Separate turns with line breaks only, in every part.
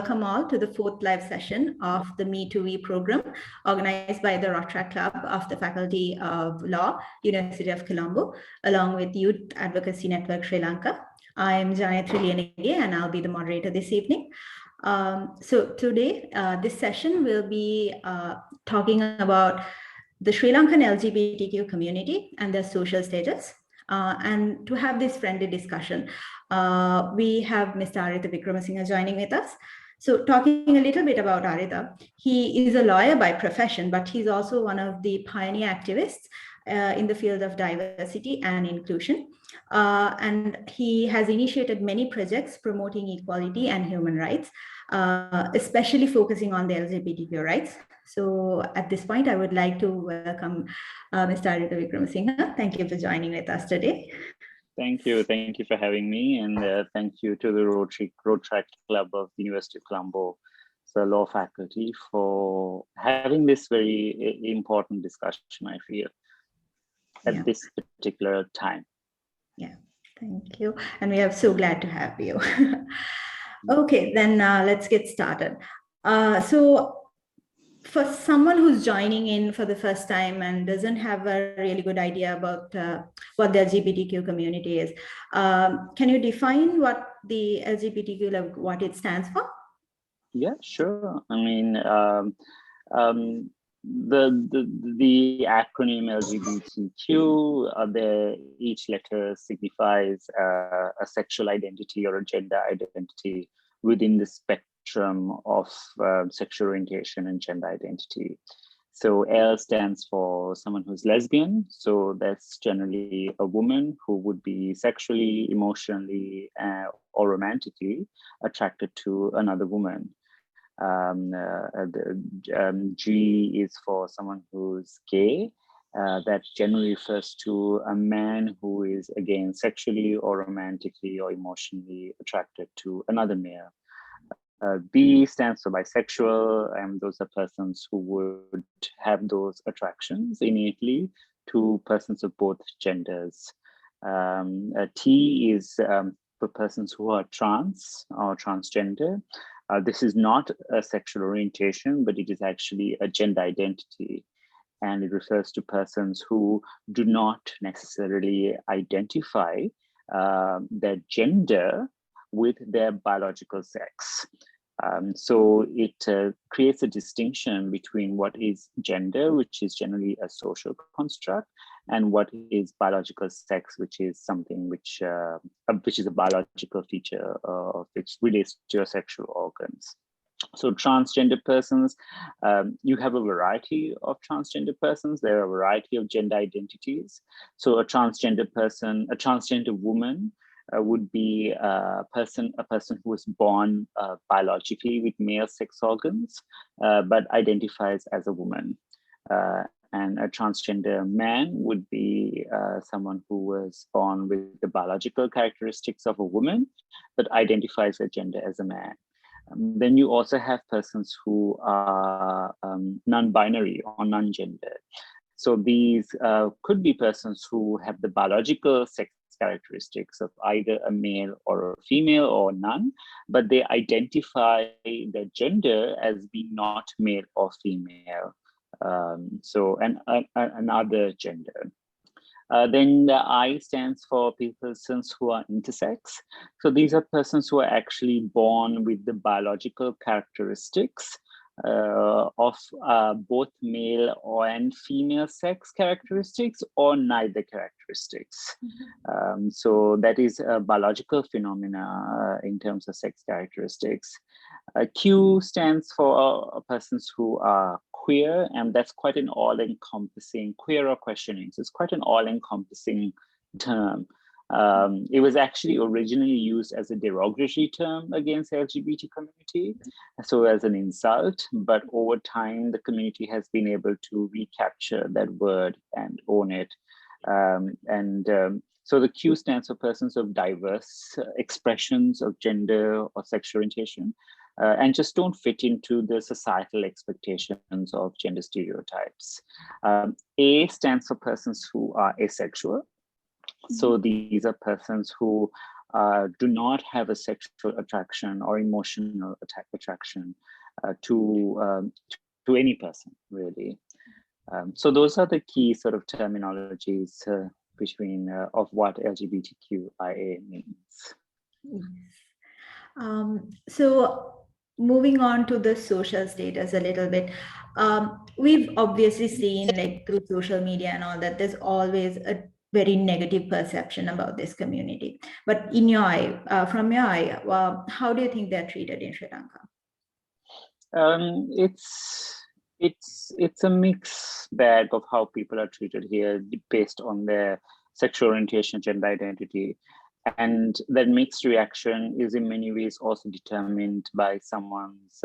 Welcome all to the fourth live session of the Me2We program organized by the Rotaract Club of the Faculty of Law, University of Colombo, along with Youth Advocacy Network Sri Lanka. I am Janethri Liyanage and I'll be the moderator this evening. So today, this session will be talking about the Sri Lankan LGBTQ community and their social status. And to have this friendly discussion, we have Mr. Aritha Wickramasinghe joining with us. So talking a little bit about Aritha, he is a lawyer by profession, but he's also one of the pioneer activists in the field of diversity and inclusion. And he has initiated many projects promoting equality and human rights, especially focusing on the LGBTQ rights. So at this point, I would like to welcome Mr. Aritha Wickramasinghe. Thank you for joining with us today.
Thank you for having me, and thank you to the Rotaract Club of the University of Colombo, the law faculty, for having this very important discussion, I feel, at this particular time.
Yeah, thank you. And we are so glad to have you. Okay, then let's get started. So for someone who's joining in for the first time and doesn't have a really good idea about what the LGBTQ community is, can you define what the LGBTQ, what it stands for?
Yeah, sure. I mean, the acronym LGBTQ, each letter signifies a sexual identity or a gender identity within the spectrum of sexual orientation and gender identity. So L stands for someone who's lesbian. So that's generally a woman who would be sexually, emotionally, or romantically attracted to another woman. G is for someone who's gay. That generally refers to a man who is, again, sexually or romantically or emotionally attracted to another male. B stands for bisexual, and those are persons who would have those attractions innately to persons of both genders. T is for persons who are trans or transgender. This is not a sexual orientation, but it is actually a gender identity. And it refers to persons who do not necessarily identify their gender with their biological sex. So it creates a distinction between what is gender, which is generally a social construct, and what is biological sex, which is something which is a biological feature which relates to your sexual organs. So transgender persons, you have a variety of transgender persons. There are a variety of gender identities. So a transgender person, a transgender woman, would be a person who was born biologically with male sex organs, but identifies as a woman. And a transgender man would be someone who was born with the biological characteristics of a woman, but identifies their gender as a man. Then you also have persons who are non-binary or non-gendered. So these could be persons who have the biological sex characteristics of either a male or a female or none, but they identify their gender as being not male or female. So another gender. Then the I stands for persons who are intersex. So these are persons who are actually born with the biological characteristics of both male and female sex characteristics, or neither characteristics. So that is a biological phenomena in terms of sex characteristics. Q stands for persons who are queer, and that's quite an all-encompassing, queer or questioning. So it's quite an all-encompassing term. It was actually originally used as a derogatory term against the LGBT community, so as an insult, but over time, the community has been able to recapture that word and own it. So the Q stands for persons of diverse expressions of gender or sexual orientation, and just don't fit into the societal expectations of gender stereotypes. A stands for persons who are asexual. So these are persons who do not have a sexual attraction or emotional attraction to any person, really. So those are the key sort of terminologies between of what LGBTQIA means.
So moving on to the social status a little bit, we've obviously seen, like, through social media and all that, there's always a very negative perception about this community. But in your eye, from your eye, how do you think they're treated in Sri Lanka?
It's a mixed bag of how people are treated here based on their sexual orientation, gender identity. And that mixed reaction is in many ways also determined by someone's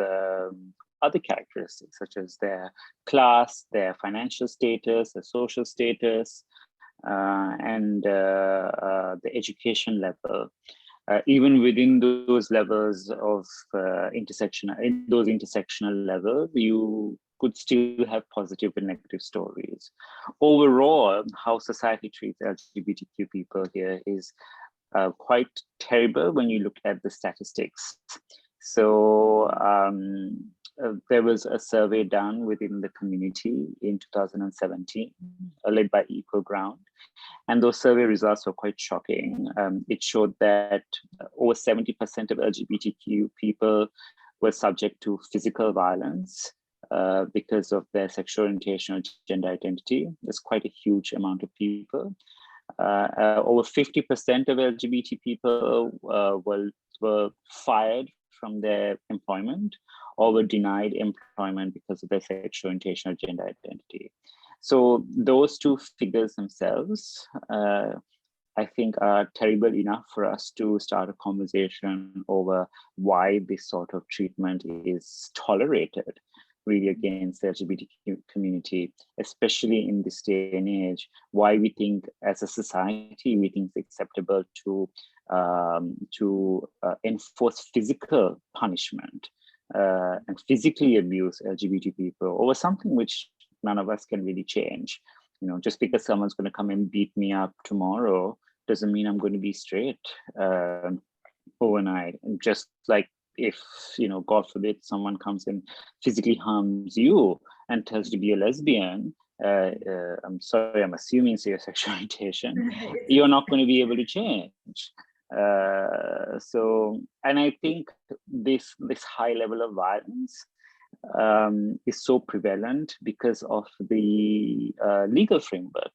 other characteristics, such as their class, their financial status, their social status, and the education level. Even within those levels of intersectional levels, you could still have positive and negative stories. Overall, how society treats LGBTQ people here is quite terrible when you look at the statistics. So there was a survey done within the community in 2017, led by Equal Ground. And those survey results were quite shocking. It showed that over 70% of LGBTQ people were subject to physical violence because of their sexual orientation or gender identity. That's quite a huge amount of people. Over 50% of LGBT people were fired from their employment or were denied employment because of their sexual orientation or gender identity. So those two figures themselves, I think, are terrible enough for us to start a conversation over why this sort of treatment is tolerated really against the LGBTQ community, especially in this day and age, why we think as a society, we think it's acceptable to enforce physical punishment and physically abuse LGBT people over something which none of us can really change. You know, just because someone's going to come and beat me up tomorrow doesn't mean I'm going to be straight overnight. And just like if, you know, God forbid, someone comes and physically harms you and tells you to be a lesbian, I'm sorry, I'm assuming it's your sexual orientation, you're not going to be able to change. So, and I think this high level of violence is so prevalent because of the legal framework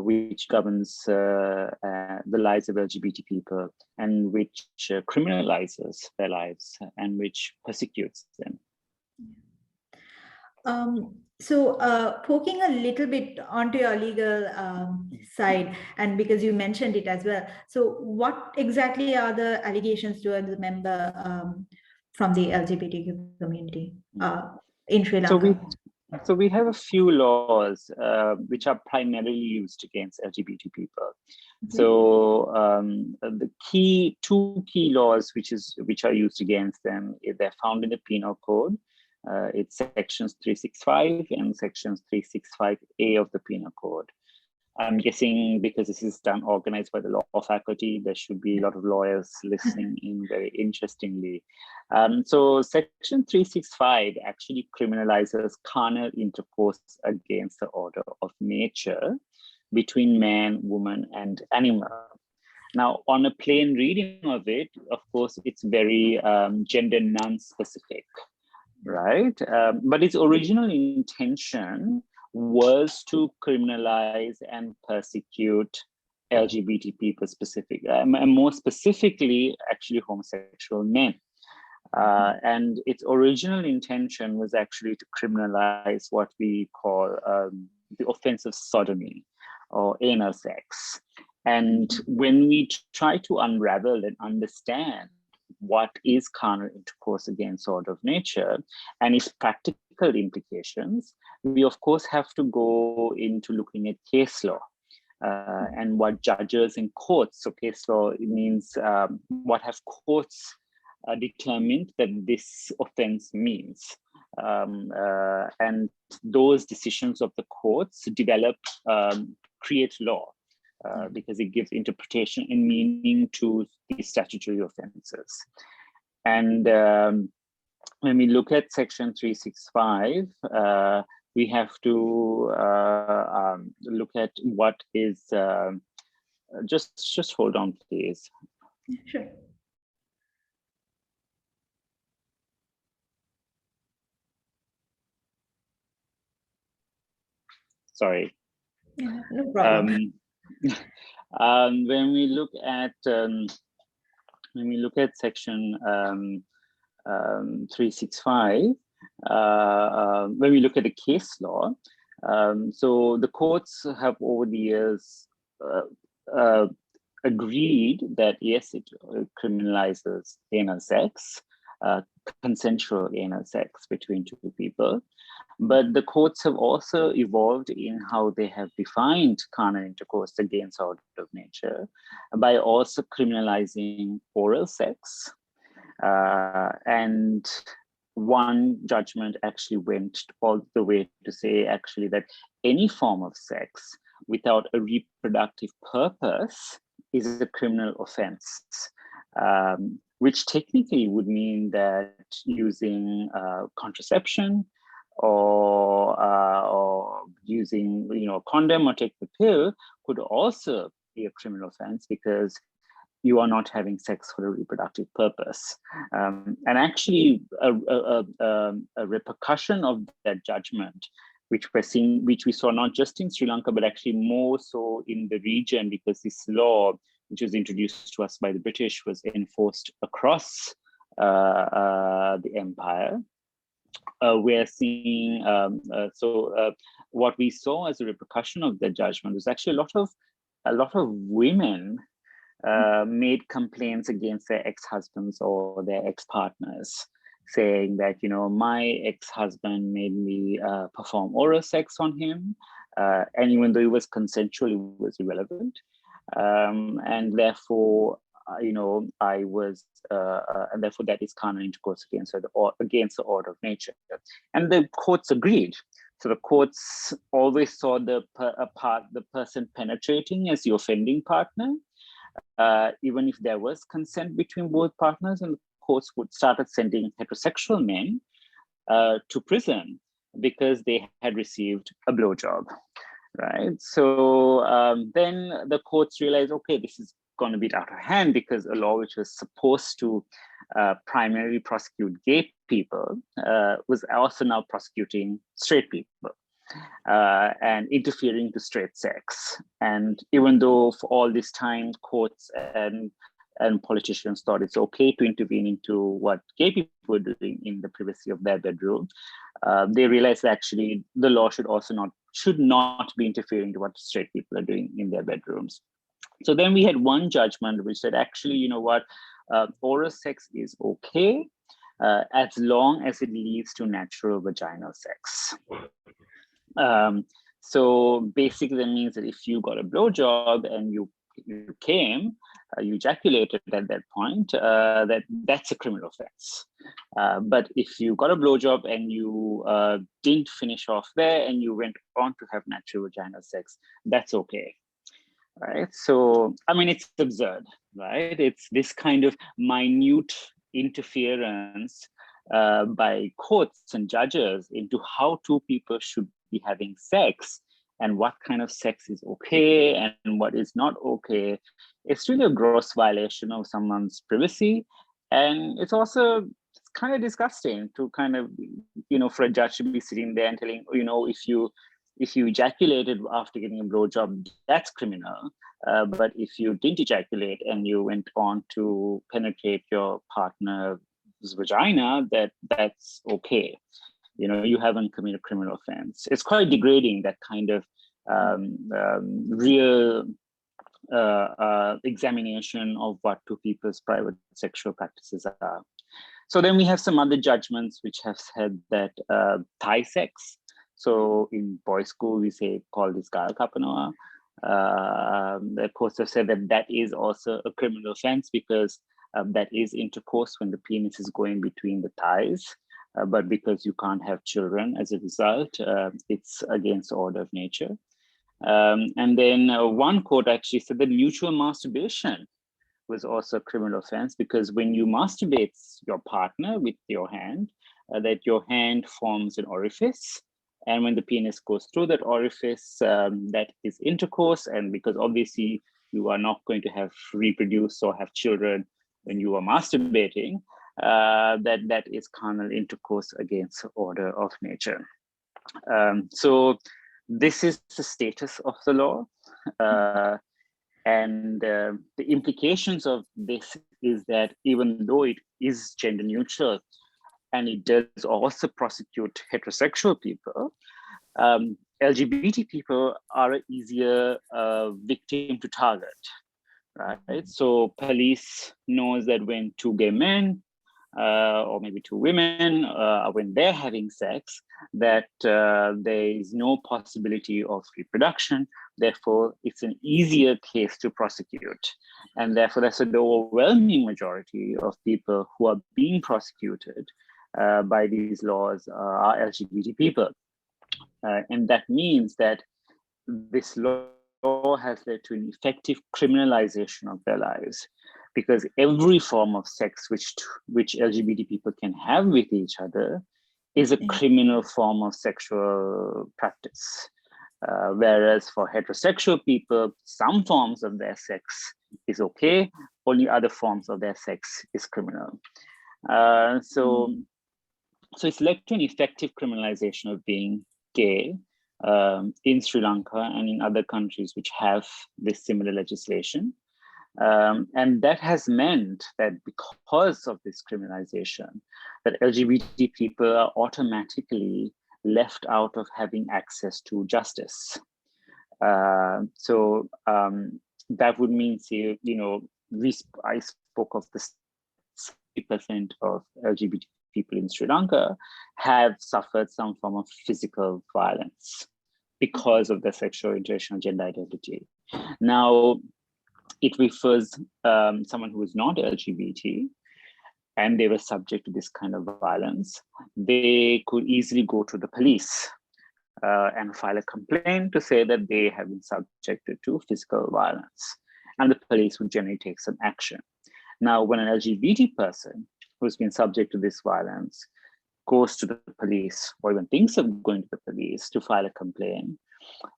which governs the lives of LGBT people and which criminalizes their lives and which persecutes them.
So poking a little bit onto your legal side, and because you mentioned it as well, so what exactly are the allegations towards a member from the LGBTQ community in Sri Lanka?
So we have a few laws which are primarily used against LGBT people. Mm-hmm. So the two key laws which are used against them, they're found in the Penal Code. It's sections 365 and sections 365A of the Penal Code. I'm guessing because this is organized by the law faculty, there should be a lot of lawyers listening in very interestingly. So section 365 actually criminalizes carnal intercourse against the order of nature between man, woman, and animal. Now, on a plain reading of it, of course, it's very gender non-specific, right? But its original intention was to criminalize and persecute LGBT people and more specifically, actually homosexual men. And its original intention was actually to criminalize what we call the offense of sodomy or anal sex. And when we try to unravel and understand what is carnal intercourse against order of nature and its practical implications, we of course have to go into looking at case law and what judges and courts, so case law means what have courts determined that this offense means. And those decisions of the courts create law. because it gives interpretation and meaning to the statutory offences. And when we look at Section 365, we have to look at what is, just hold on, please.
Sure.
Sorry.
Yeah, no problem.
When we look at Section 365, when we look at the case law, so the courts have over the years agreed that yes, it criminalizes anal sex, consensual anal sex between two people. But the courts have also evolved in how they have defined carnal intercourse against order of nature by also criminalizing oral sex. And one judgment actually went all the way to say actually that any form of sex without a reproductive purpose is a criminal offense, which technically would mean that using contraception or using a condom or take the pill could also be a criminal offense because you are not having sex for a reproductive purpose. And actually a repercussion of that judgment, which we saw not just in Sri Lanka, but actually more so in the region, because this law, which was introduced to us by the British, was enforced across the empire. We're seeing, what we saw as a repercussion of that judgment was actually a lot of women made complaints against their ex-husbands or their ex-partners, saying that, my ex-husband made me perform oral sex on him, and even though it was consensual, it was irrelevant, and therefore, I was, and therefore that is carnal intercourse against the order of nature, and the courts agreed. So the courts always saw the person penetrating as the offending partner, even if there was consent between both partners, and the courts would started sending heterosexual men to prison because they had received a blowjob, right? So then the courts realized, okay, this is going to be out of hand, because a law which was supposed to primarily prosecute gay people was also now prosecuting straight people. And interfering to straight sex. And even though for all this time, courts and politicians thought it's okay to intervene into what gay people were doing in the privacy of their bedroom, they realized that actually the law should not be interfering to what straight people are doing in their bedrooms. So then we had one judgment which said, actually, oral sex is okay as long as it leads to natural vaginal sex. So basically that means that if you got a blowjob and you came, you ejaculated at that point, that's a criminal offense. But if you got a blowjob and you didn't finish off there and you went on to have natural vaginal sex, that's okay. Right? So, I mean, it's absurd, right? It's this kind of minute interference by courts and judges into how two people should be having sex and what kind of sex is okay and what is not okay. It's really a gross violation of someone's privacy. And it's kind of disgusting to kind of, for a judge to be sitting there and telling, if you ejaculated after getting a blowjob, that's criminal. But if you didn't ejaculate and you went on to penetrate your partner's vagina, that's okay. You haven't committed a criminal offense. It's quite degrading, that kind of real examination of what two people's private sexual practices are. So then we have some other judgments which have said that Thai sex, so in boys' school, we call this Kal Kapanoa. The courts have said that is also a criminal offense because that is intercourse when the penis is going between the thighs. But because you can't have children as a result, it's against the order of nature. And then one court actually said that mutual masturbation was also a criminal offense, because when you masturbate your partner with your hand, that your hand forms an orifice. And when the penis goes through that orifice, that is intercourse. And because obviously you are not going to have reproduce or have children when you are masturbating, that is carnal intercourse against the order of nature. So this is the status of the law. And the implications of this is that even though it is gender neutral and it does also prosecute heterosexual people, LGBT people are an easier victim to target, right? So police knows that when two gay men or maybe two women, when they're having sex, that there is no possibility of reproduction. Therefore, it's an easier case to prosecute. And therefore, that's the overwhelming majority of people who are being prosecuted by these laws are LGBT people. And that means that this law has led to an effective criminalization of their lives, because every form of sex which LGBT people can have with each other is a criminal form of sexual practice. Whereas for heterosexual people, some forms of their sex is okay, only other forms of their sex is criminal. So it's led to an effective criminalization of being gay in Sri Lanka and in other countries which have this similar legislation. And that has meant that because of this criminalization, that LGBT people are automatically left out of having access to justice. So that would mean, say, I spoke of the 60% of LGBT people in Sri Lanka have suffered some form of physical violence because of their sexual orientation or gender identity. Now, it refers someone who is not LGBT and they were subject to this kind of violence, they could easily go to the police and file a complaint to say that they have been subjected to physical violence, and the police would generally take some action. Now, when an LGBT person who's been subject to this violence goes to the police or even thinks of going to the police to file a complaint,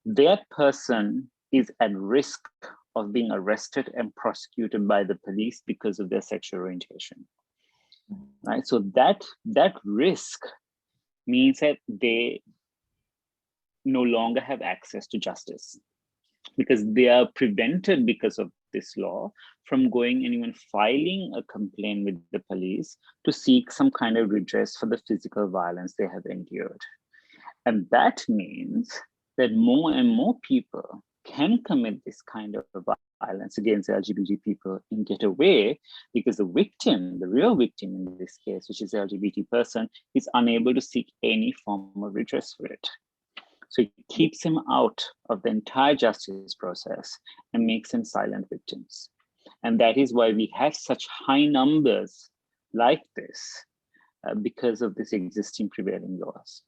that person is at risk of being arrested and prosecuted by the police because of their sexual orientation, right? So that risk means that they no longer have access to justice, because they are prevented because of this law from going and even filing a complaint with the police to seek some kind of redress for the physical violence they have endured. And that means that more and more people can commit this kind of violence against LGBT people and get away, because the victim, the real victim in this case, which is the LGBT person, is unable to seek any form of redress for it. So it keeps them out of the entire justice process and makes them silent victims. And that is why we have such high numbers like this, because of this existing prevailing laws.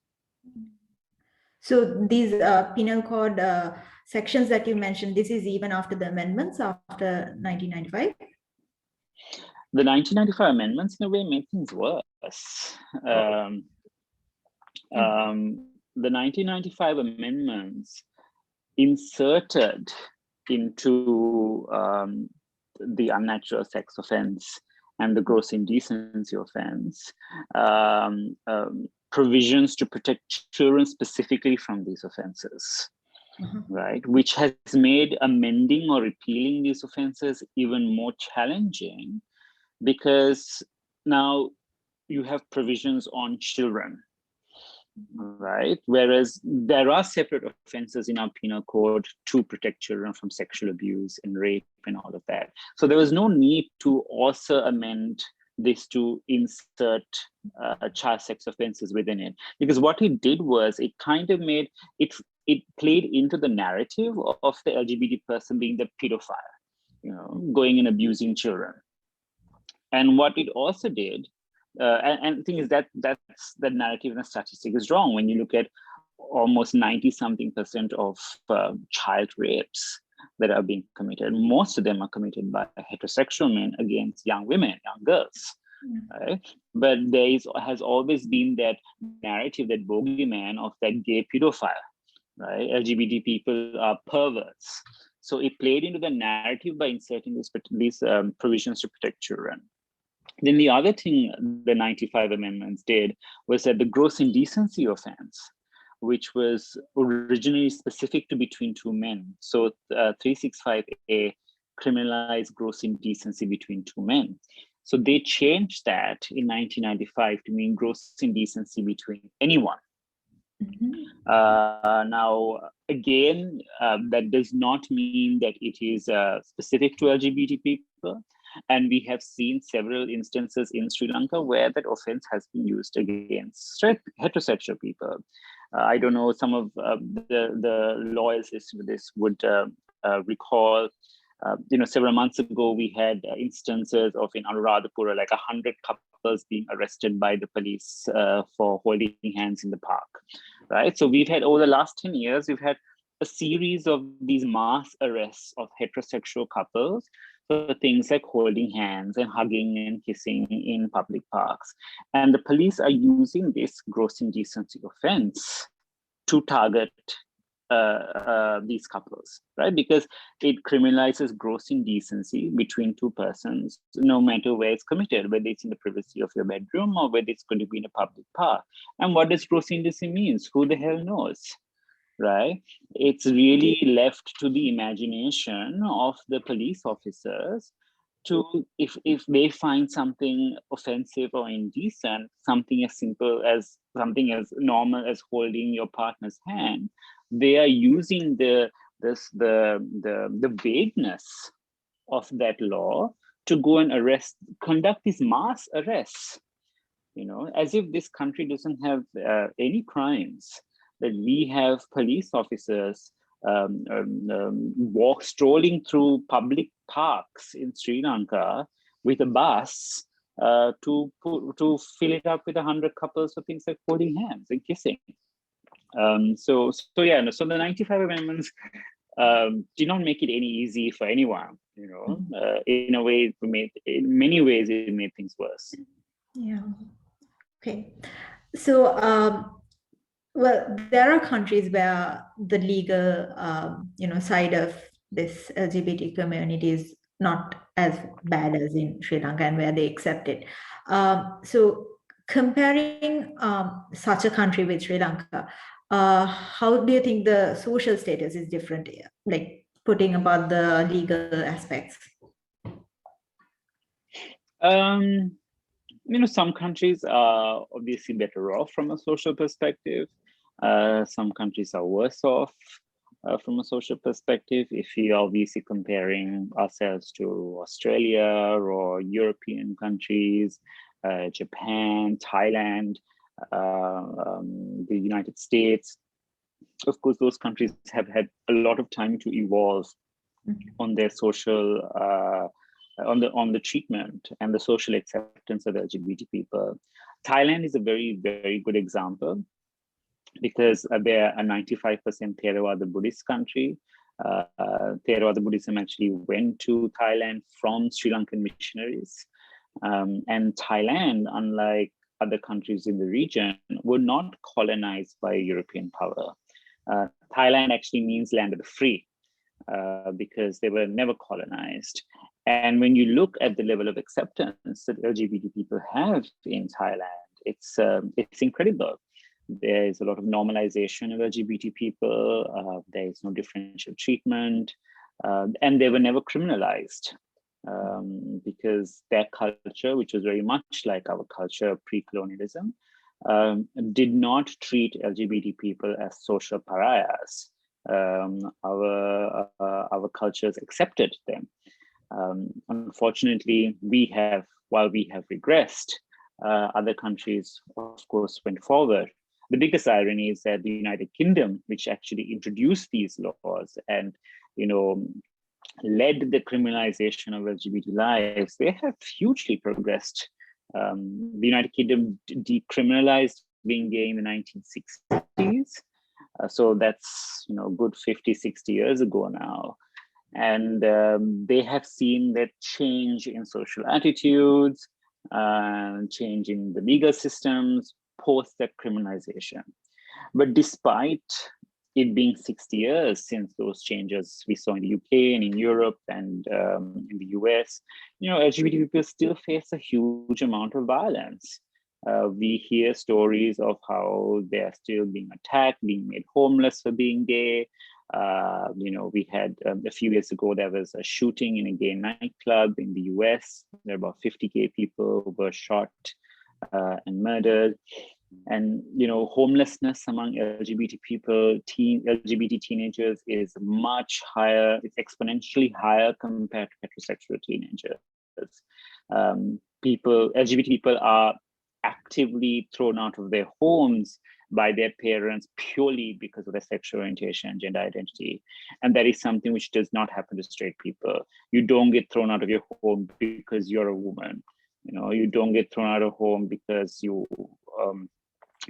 So these penal code sections that you mentioned, this is even after the amendments after 1995?
The 1995 amendments in a way made things worse. The 1995 amendments inserted into the unnatural sex offense and the gross indecency offense provisions to protect children specifically from these offenses, right? Which has made amending or repealing these offenses even more challenging, because now you have provisions on children, right? Whereas there are separate offenses in our penal code to protect children from sexual abuse and rape and all of that. So there was no need to also amend this to insert child sex offenses within it, because what it did was it kind of made it played into the narrative of the LGBT person being the pedophile, going and abusing children. And what it also did, and the thing is that's the narrative and the statistic is wrong. When you look at almost 90-something% of child rapes that are being committed. Most of them are committed by heterosexual men against young women, young girls. Right? But has always been that narrative, that bogeyman of that gay pedophile, right? LGBT people are perverts. So it played into the narrative by inserting these provisions to protect children. Then the other thing the 95 amendments did was that the gross indecency offense, which was originally specific to between two men. So 365A criminalized gross indecency between two men. So they changed that in 1995 to mean gross indecency between anyone. Now, again, that does not mean that it is specific to LGBT people. And we have seen several instances in Sri Lanka where that offense has been used against heterosexual people. I don't know, some of the lawyers listening to this would recall, several months ago, we had instances of in Anuradhapura, like 100 couples being arrested by the police for holding hands in the park, right? So we've had, over the last 10 years, we've had a series of these mass arrests of heterosexual couples for things like holding hands and hugging and kissing in public parks. And the police are using this gross indecency offense to target these couples, right? Because it criminalizes gross indecency between two persons, no matter where it's committed, whether it's in the privacy of your bedroom or whether it's going to be in a public park. And what does gross indecency means? Who the hell knows, right? It's really left to the imagination of the police officers to, if they find something offensive or indecent, something as simple as something as normal as holding your partner's hand, they are using the vagueness of that law to go and conduct these mass arrests, as if this country doesn't have any crimes, that we have police officers strolling through public parks in Sri Lanka with a bus to fill it up with 100 couples for things like holding hands and kissing. So the 95 amendments did not make it any easy for anyone. In a way, in many ways, it made things worse.
Yeah. Okay. So, well, there are countries where the legal, side of this LGBT community is not as bad as in Sri Lanka, and where they accept it. So, comparing such a country with Sri Lanka, how do you think the social status is different? Like putting about the legal aspects.
Some countries are obviously better off from a social perspective. Some countries are worse off from a social perspective. If you're obviously comparing ourselves to Australia or European countries, Japan, Thailand, the United States, of course, those countries have had a lot of time to evolve on their social, on the treatment and the social acceptance of LGBT people. Thailand is a very, very good example because they're a 95% Theravada Buddhist country. Theravada Buddhism actually went to Thailand from Sri Lankan missionaries. And Thailand, unlike other countries in the region, were not colonized by European power. Thailand actually means land of the free because they were never colonized. And when you look at the level of acceptance that LGBT people have in Thailand, it's incredible. There is a lot of normalization of LGBT people. There is no differential treatment, and they were never criminalized because their culture, which was very much like our culture pre-colonialism, did not treat LGBT people as social pariahs. Our cultures accepted them. Unfortunately, while we have regressed, other countries, of course, went forward. The biggest irony is that the United Kingdom, which actually introduced these laws and, led the criminalization of LGBT lives, they have hugely progressed. The United Kingdom decriminalized being gay in the 1960s. So that's, good 50, 60 years ago now. And they have seen that change in social attitudes, change in the legal systems post that criminalization. But despite it being 60 years since those changes we saw in the UK and in Europe and in the US, LGBT people still face a huge amount of violence. We hear stories of how they are still being attacked, being made homeless for being gay. We had a few years ago, there was a shooting in a gay nightclub in the US. There were about 50 gay people who were shot and murdered. And, homelessness among LGBT people, LGBT teenagers is much higher. It's exponentially higher compared to heterosexual teenagers. LGBT people are actively thrown out of their homes by their parents purely because of their sexual orientation and gender identity. And that is something which does not happen to straight people. You don't get thrown out of your home because you're a woman. You don't get thrown out of home because you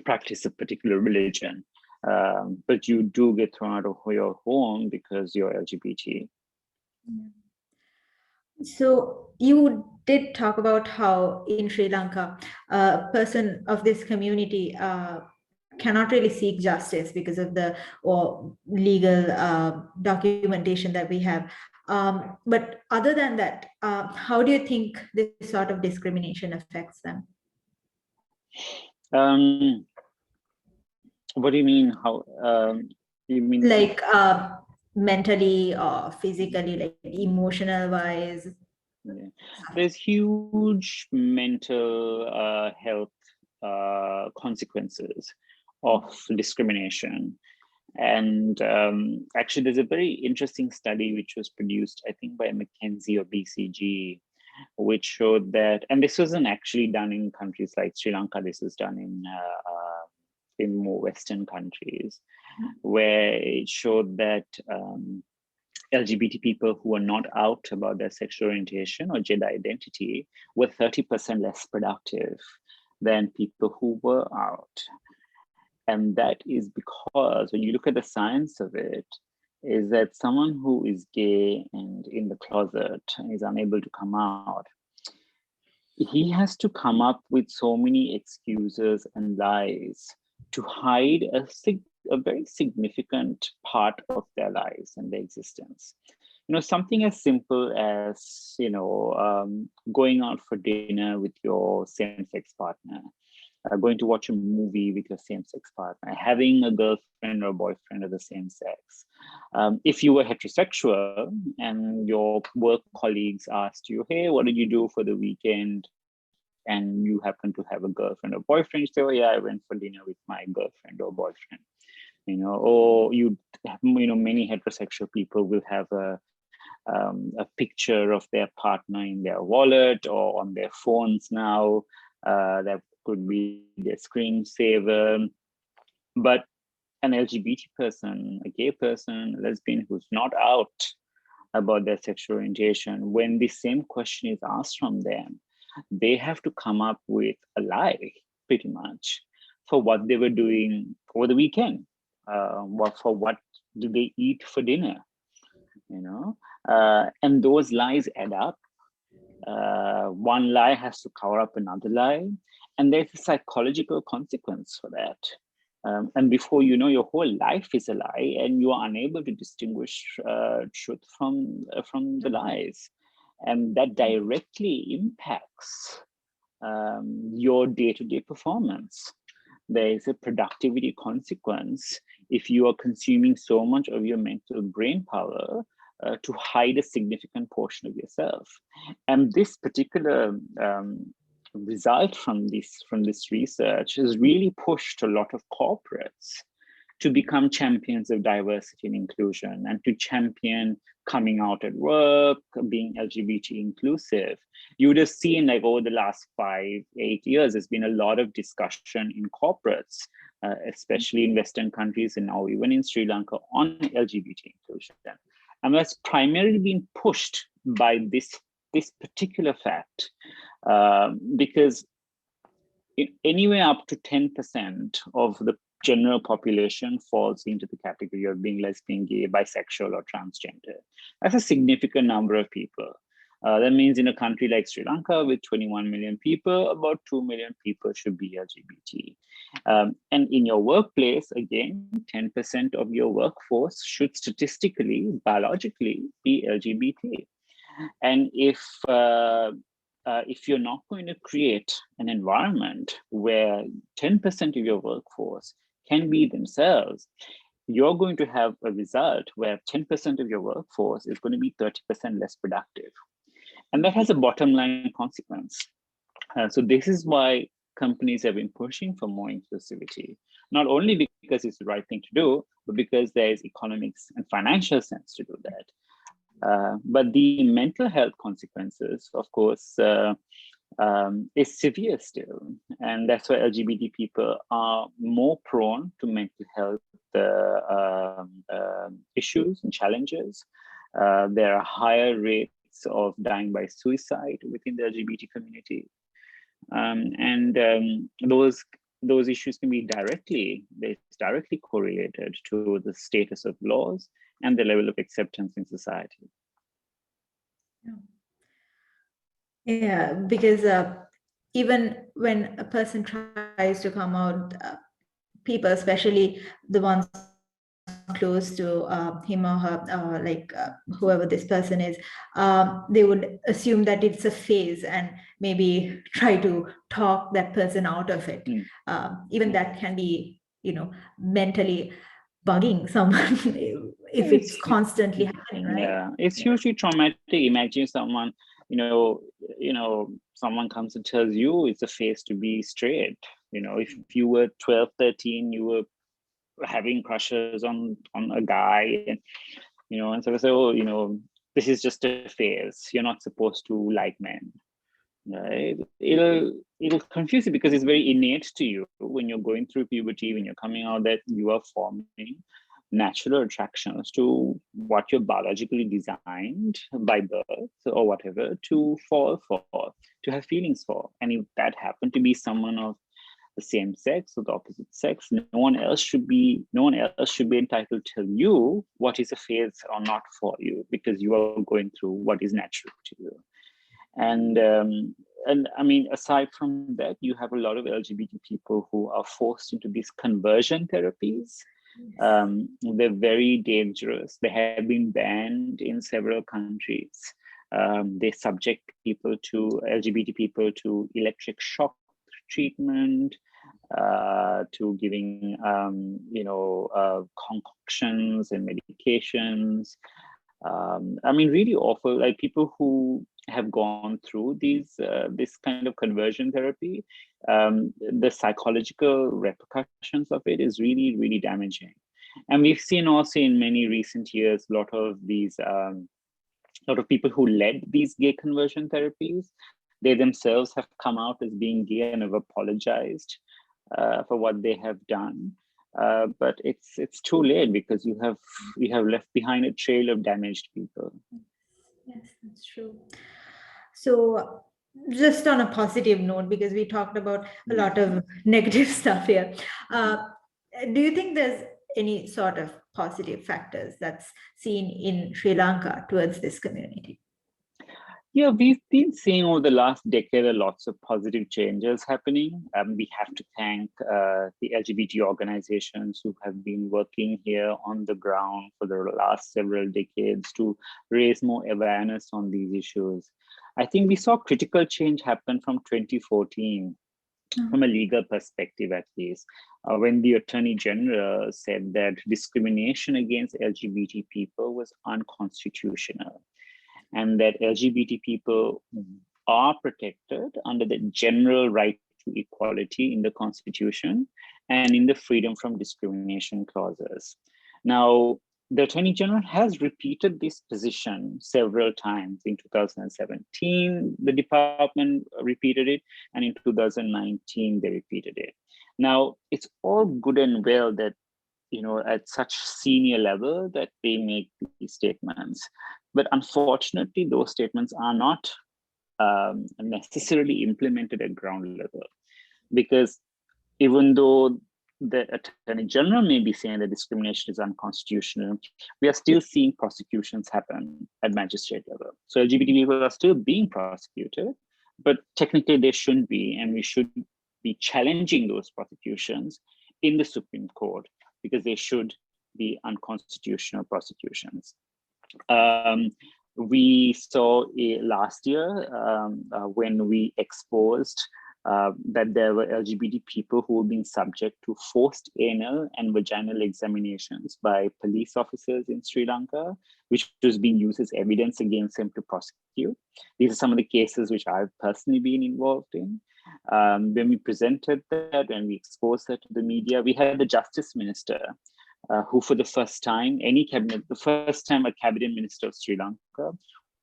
practice a particular religion. But you do get thrown out of your home because you're LGBT.
So you did talk about how in Sri Lanka, a person of this community cannot really seek justice because of the legal documentation that we have. But other than that, how do you think this sort of discrimination affects them?
What do you mean? How you mean?
Like mentally or physically, like emotional wise?
Yeah. There's huge mental health consequences of discrimination. And actually, there's a very interesting study which was produced, I think, by McKinsey or BCG, which showed that, and this wasn't actually done in countries like Sri Lanka, this was done in more Western countries, where it showed that LGBT people who are not out about their sexual orientation or gender identity were 30% less productive than people who were out. And that is because when you look at the science of it, is that someone who is gay and in the closet and is unable to come out, he has to come up with so many excuses and lies to hide a very significant part of their lives and their existence. Something as simple as, going out for dinner with your same-sex partner, going to watch a movie with your same-sex partner, having a girlfriend or boyfriend of the same sex. If you were heterosexual and your work colleagues asked you, hey, what did you do for the weekend? And you happen to have a girlfriend or boyfriend, you say, oh yeah, I went for dinner with my girlfriend or boyfriend. Or many heterosexual people will have a picture of their partner in their wallet or on their phones now. That could be their screensaver. But an LGBT person, a gay person, a lesbian who's not out about their sexual orientation, when the same question is asked from them, they have to come up with a lie, pretty much, for what they were doing over the weekend. For what do they eat for dinner? And those lies add up. One lie has to cover up another lie, and there's a psychological consequence for that. And before you know, your whole life is a lie, and you are unable to distinguish truth from the lies. And that directly impacts your day-to-day performance. There is a productivity consequence if you are consuming so much of your mental brain power to hide a significant portion of yourself. And this particular result from this research has really pushed a lot of corporates to become champions of diversity and inclusion and to champion coming out at work, being LGBT inclusive. You would have seen, like, over the last 5-8 years, there's been a lot of discussion in corporates, especially in Western countries and now even in Sri Lanka, on LGBT inclusion. And that's primarily been pushed by this particular fact, because anywhere up to 10% of the general population falls into the category of being lesbian, gay, bisexual, or transgender. That's a significant number of people. That means in a country like Sri Lanka with 21 million people, about 2 million people should be LGBT. And in your workplace, again, 10% of your workforce should statistically, biologically be LGBT. And if you're not going to create an environment where 10% of your workforce can be themselves, you're going to have a result where 10% of your workforce is going to be 30% less productive. And that has a bottom line consequence. So this is why companies have been pushing for more inclusivity, not only because it's the right thing to do, but because there is economics and financial sense to do that. But the mental health consequences, of course, is severe still. And that's why LGBT people are more prone to mental health issues and challenges. There are higher rates of dying by suicide within the LGBT community. Those issues can be directly correlated to the status of laws and the level of acceptance in society.
Yeah, because even when a person tries to come out, people, especially the ones close to him or her, whoever this person is, they would assume that it's a phase and maybe try to talk that person out of it. Even that can be, mentally bugging someone if it's constantly happening, right?
Yeah, it's hugely traumatic. Imagine someone, someone comes and tells you it's a phase to be straight. If you were 12, 13, you were having crushes on a guy, and and so they say, oh, this is just a phase. You're not supposed to like men, right? It'll confuse you because it's very innate to you when you're going through puberty, when you're coming out, that you are forming natural attractions to what you're biologically designed by birth or whatever to fall for, to have feelings for. And if that happened to be someone of the same sex or the opposite sex, no one else should be entitled to tell you what is a phase or not for you, because you are going through what is natural to you. And I mean, aside from that, you have a lot of LGBT people who are forced into these conversion therapies. They're very dangerous. They have been banned in several countries. They subject LGBT people to electric shock treatment, to giving concoctions and medications. I mean, really awful. Like, people who have gone through this kind of conversion therapy, the psychological repercussions of it is really, really damaging. And we've seen also in many recent years a lot of people who led these gay conversion therapies, they themselves have come out as being gay and have apologized for what they have done. But it's too late, because you have left behind a trail of damaged people.
Yes, that's true. So just on a positive note, because we talked about a lot of negative stuff here, do you think there's any sort of positive factors that's seen in Sri Lanka towards this community?
Yeah, we've been seeing over the last decade lots of positive changes happening. We have to thank the LGBT organizations who have been working here on the ground for the last several decades to raise more awareness on these issues. I think we saw critical change happen from 2014, from a legal perspective at least, when the Attorney General said that discrimination against LGBT people was unconstitutional, and that LGBT people are protected under the general right to equality in the Constitution and in the freedom from discrimination clauses. Now, the Attorney General has repeated this position several times. In 2017, the department repeated it, and in 2019, they repeated it. Now, it's all good and well that, at such senior level that they make these statements. But unfortunately, those statements are not necessarily implemented at ground level. because even though the Attorney General may be saying that discrimination is unconstitutional, we are still seeing prosecutions happen at magistrate level. So LGBT people are still being prosecuted, but technically they shouldn't be, and we should be challenging those prosecutions in the Supreme Court, because they should be unconstitutional prosecutions. We saw last year when we exposed that there were LGBT people who were being subject to forced anal and vaginal examinations by police officers in Sri Lanka, which was being used as evidence against them to prosecute. These are some of the cases which I've personally been involved in. When we presented that, when we exposed that to the media, we had the Justice Minister, who for the first time, the first time a cabinet minister of Sri Lanka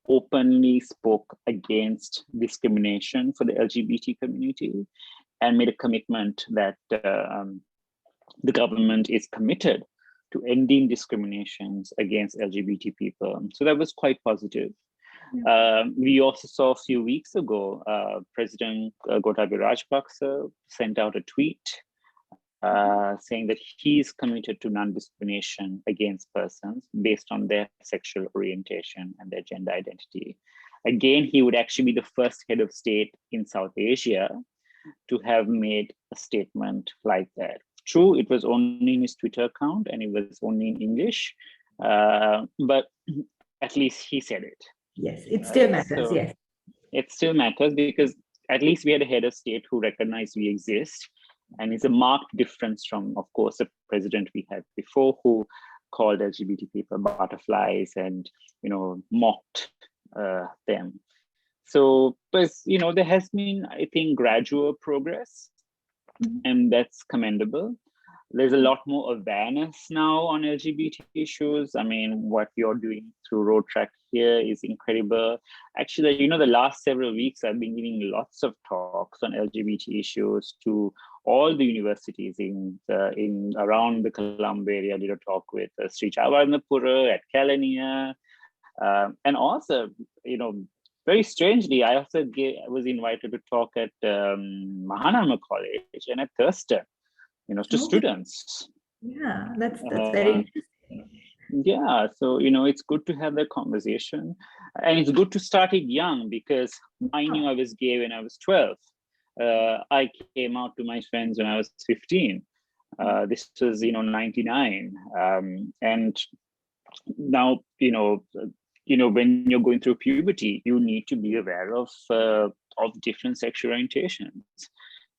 openly spoke against discrimination for the LGBT community and made a commitment that the government is committed to ending discriminations against LGBT people. So that was quite positive. We also saw a few weeks ago, President Gotabaya Rajapaksa sent out a tweet saying that he is committed to non-discrimination against persons based on their sexual orientation and their gender identity. Again, he would actually be the first head of state in South Asia to have made a statement like that. True, it was only in his Twitter account and it was only in English, but at least he said it.
Yes, it still matters,
So
yes.
It still matters because at least we had a head of state who recognized we exist. And it's a marked difference from, of course, the president we had before, who called LGBT people butterflies and, mocked them. So, but, there has been, I think, gradual progress, and that's commendable. There's a lot more awareness now on LGBT issues. I mean, what you're doing through Road Track here is incredible. Actually, the last several weeks, I've been giving lots of talks on LGBT issues to all the universities in around the Colombo area. I did a talk with Sri Chavarnapura at Kelaniya. And also, very strangely, I also was invited to talk at Mahanama College and at Thurston, to students.
Yeah, that's very interesting.
Yeah, so, it's good to have that conversation. And it's good to start it young, because I knew I was gay when I was 12. I came out to my friends when I was 15. This was, 99. And now, when you're going through puberty, you need to be aware of different sexual orientations.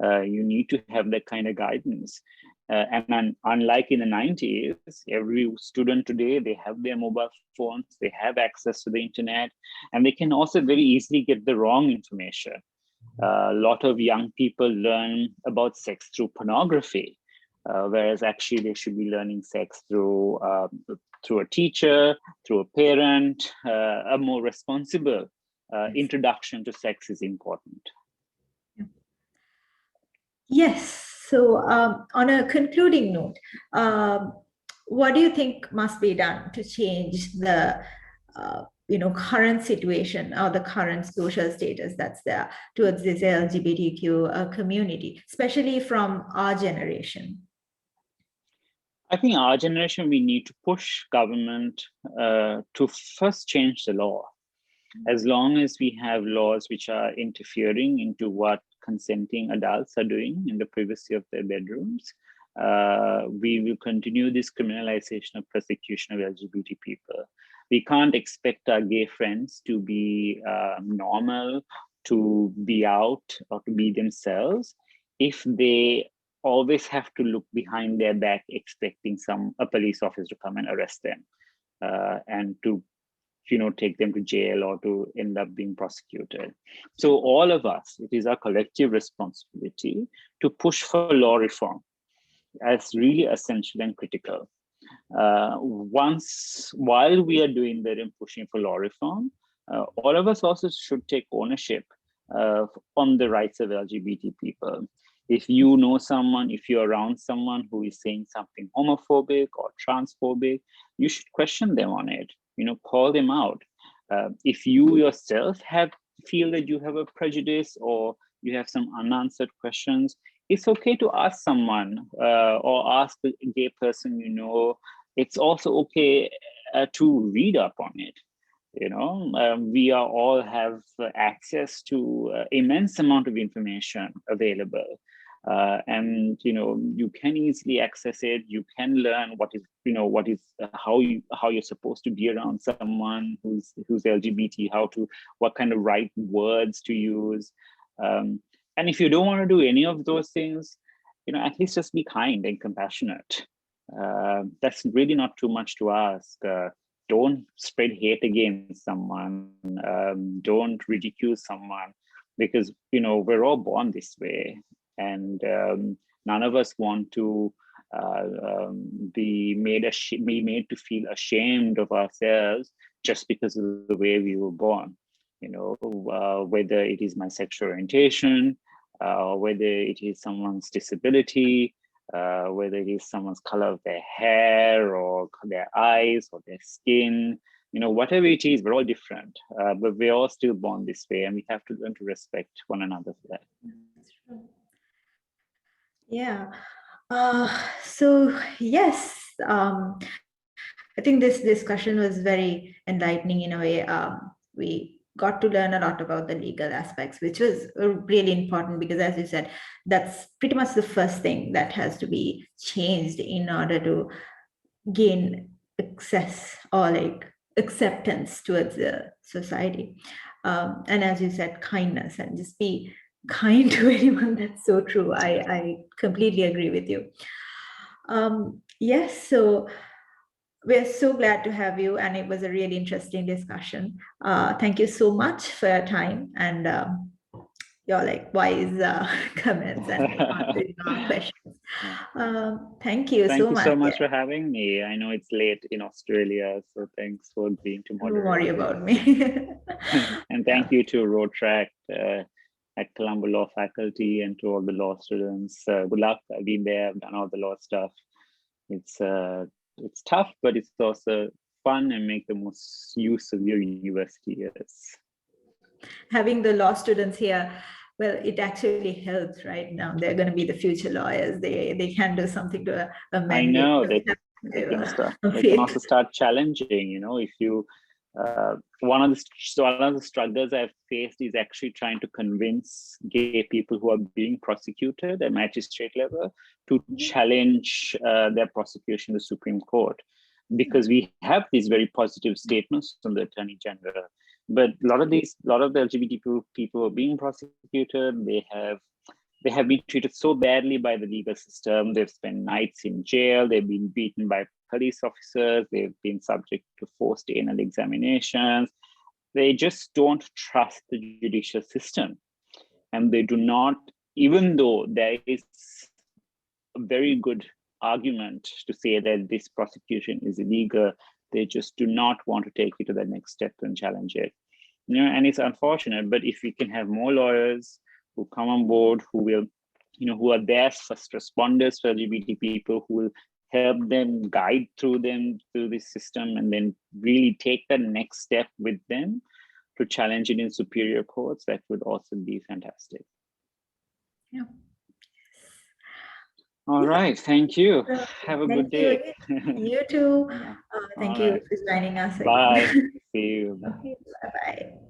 You need to have that kind of guidance. And unlike in the 90s, every student today, they have their mobile phones, they have access to the internet, and they can also very easily get the wrong information. A lot of young people learn about sex through pornography, whereas actually they should be learning sex through a teacher, through a parent. A more responsible introduction to sex is important.
Yes. So on a concluding note, what do you think must be done to change the current situation or the current social status that's there towards this LGBTQ community, especially from our generation?
I think our generation, we need to push government to first change the law. As long as we have laws which are interfering into what consenting adults are doing in the privacy of their bedrooms, we will continue this criminalization of persecution of LGBT people. We can't expect our gay friends to be normal, to be out, or to be themselves if they always have to look behind their back expecting a police officer to come and arrest them and to take them to jail or to end up being prosecuted. So all of us, it is our collective responsibility to push for law reform as really essential and critical. While we are doing that and pushing for law reform, all of us also should take ownership on the rights of LGBT people. If you know someone, if you're around someone who is saying something homophobic or transphobic, you should question them on it. Call them out. If you yourself feel that you have a prejudice or you have some unanswered questions, it's okay to ask someone or ask the gay person you know. It's also okay to read up on it. We are all have access to immense amount of information available. And you can easily access it. You can learn how you're supposed to be around someone who's LGBT, what kind of right words to use. And if you don't want to do any of those things, at least just be kind and compassionate. That's really not too much to ask. Don't spread hate against someone. Don't ridicule someone, because we're all born this way, and none of us want to be made to feel ashamed of ourselves just because of the way we were born. Whether it is my sexual orientation, whether it is someone's disability, whether it is someone's color of their hair or their eyes or their skin, whatever it is, we're all different, but we're all still born this way, and we have to learn to respect one another for that.
That's true. Yeah. So yes, I think this discussion was very enlightening in a way. We got to learn a lot about the legal aspects, which was really important because, as you said, that's pretty much the first thing that has to be changed in order to gain access or acceptance towards the society. And as you said, kindness, and just be kind to anyone. That's so true. I completely agree with you. Yes, so we're so glad to have you, and it was a really interesting discussion. Thank you so much for your time and your wise comments and answering our questions. Thank you
Thank
so
you
much.
so much for having me. I know it's late in Australia, so thanks for being to moderate.
Don't worry about me.
And thank you to Road Track at Colombo Law Faculty and to all the law students. Good luck. I've been there, I've done all the law stuff. It's tough, but it's also fun, and make the most use of your university years. Having the law students here, well, it actually helps. Right now they're going to be the future lawyers. They can do something to amend. I know they can also start challenging. If you one of the struggles I've faced is actually trying to convince gay people who are being prosecuted at magistrate level to challenge their prosecution in the Supreme Court, because we have these very positive statements from the Attorney General. But a lot of the LGBT people are being prosecuted. They have been treated so badly by the legal system. They've spent nights in jail. They've been beaten by police officers. They've been subject to forced anal examinations. They just don't trust the judicial system. And they do not, even though there is a very good argument to say that this prosecution is illegal, they just do not want to take it to the next step and challenge it. And it's unfortunate, but if we can have more lawyers who come on board, who will, who are there first responders for LGBT people, who will help them, guide through this system, and then really take the next step with them to challenge it in superior courts, that would also be fantastic. Yeah. All right. Thank you. Have a good day. You too. Thank you for joining us. Bye. See you. Okay, bye-bye.